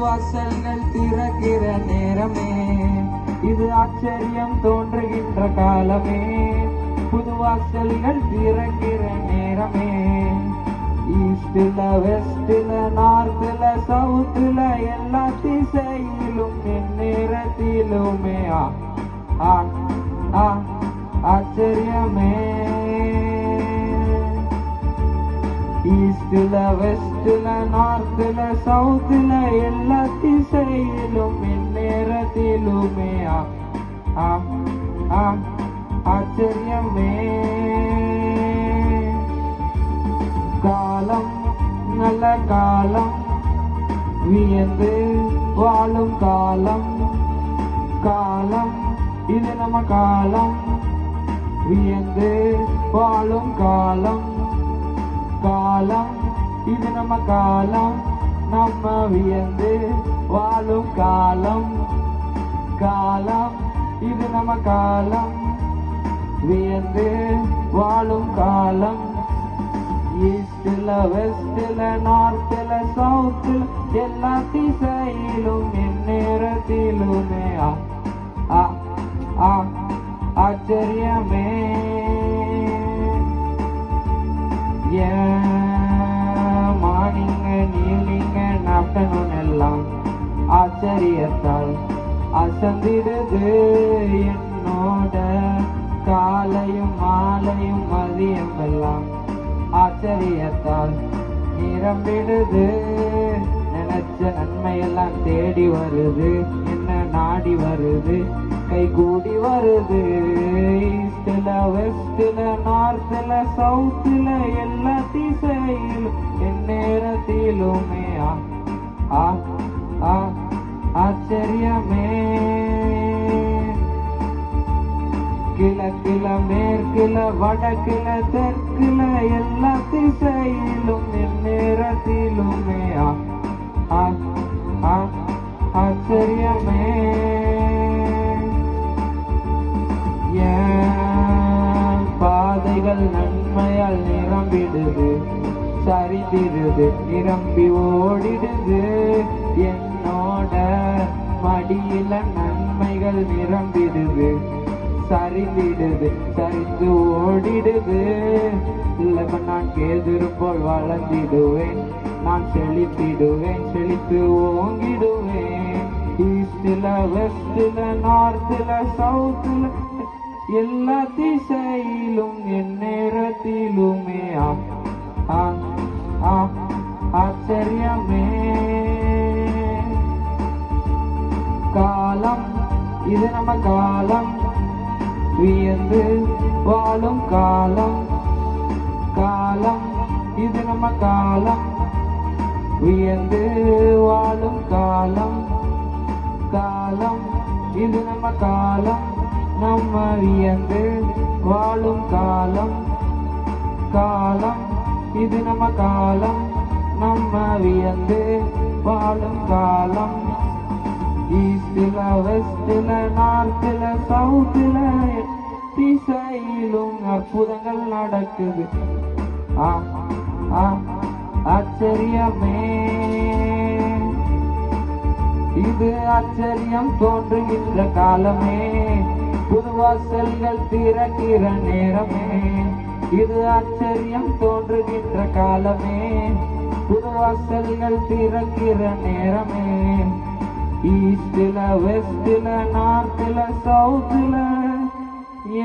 வாசல்கள் திறக்கிற நேரமே, இது ஆச்சரியம் தோன்றுகின்ற காலமே. புது வாசல்கள் திறக்கிற நேரமே, ஈஸ்ட்ல வெஸ்ட்ல நார்த்ல சவுத்ல எல்லா திசையிலும் எந்நேரத்திலுமே ஆச்சரியமே. ஈஸ்ட்ல வெஸ்ட்ல நார்த்ல சவுத்ல எல்லா திசையிலும் எந்நேரத்திலுமே ஆச்சரியமே. காலம் நல்ல காலம், வியந்து வாழும் காலம். காலம் இது நம்ம காலம், வியந்து வாழும் காலம். காலம் இது நம்ம காலம், நம்ம வியந்து வாழும் காலம். காலம் இது நம்ம காலம், வியந்து வாழும் காலம். ஈஸ்ட்ல வெஸ்ட்ல நார்த்ல சவுத்ல எல்லா திசையிலும் எந்நேரத்திலுமே ஆச்சரியமே. மார்னிங் ஈவினிங் ஆஃப்டர்நூன் எல்லாம் ஆச்சரியத்தால் அசந்திடுது என்னோட. காலையும் மாலையும் மதியம் எல்லாம் ஆச்சரியத்தால் நிரம்பிடுது. நினைச்ச நன்மையெல்லாம் தேடி வருது, என்ன நாடி வருது, கை கூடி வருது. ஈஸ்ட்ல வெஸ்ட்ல நார்த்ல சவுத்ல எல்லா திசையிலும் எந்நேரத்திலுமே ஆச்சரியமே. கிழக்குல மேற்குல வடக்குல தெற்குல எல்லா திசையிலும் எந்நேரத்திலுமே ஆச்சரியமே. பாதைகள் நன்மையால் நிரம்பிடுது, சரிந்திடுது, நிரம்பி ஓடிடுது. என்னோட மடியில நன்மைகள் நிரம்பிடுது, சரிந்திடுது, சரிந்து ஓடிடுது. இல்ல நான் கேதுரு போல் வளர்ந்திடுவேன், நான் செழித்திடுவேன், செழித்து ஓங்கிடுவேன். ஈஸ்ட்ல வெஸ்ட்ல நார்த்ல சவுத்ல எல்லா திசையிலும் எந்நேரத்திலுமே ஆச்சரியமே. காலம் இது நம்ம காலம், வியந்து வாழும் காலம். காலம் இது நம்ம காலம், வியந்து வாழும் காலம். காலம் இது நம்ம காலம், நம்ம வியந்து வாழும் காலம். காலம் இது நம்ம காலம், நம்ம வியந்து வாழும் காலம். ஈஸ்ட்ல வெஸ்ட்ல நார்த்ல சவுத்ல திசையிலும் அற்புதங்கள் நடக்குது ஆச்சரியமே. இது ஆச்சரியம் தோன்றுகின்ற காலமே, புது வாசல்கள் திறக்கிற நேரமே. இது ஆச்சரியம் தோன்றுகின்ற காலமே, புது வாசல்கள் திறக்கிற நேரமே. ஈஸ்ட்ல வெஸ்ட்ல நார்த்ல சவுத்ல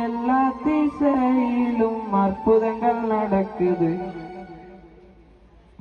எல்லா திசையிலும் அற்புதங்கள் நடக்குது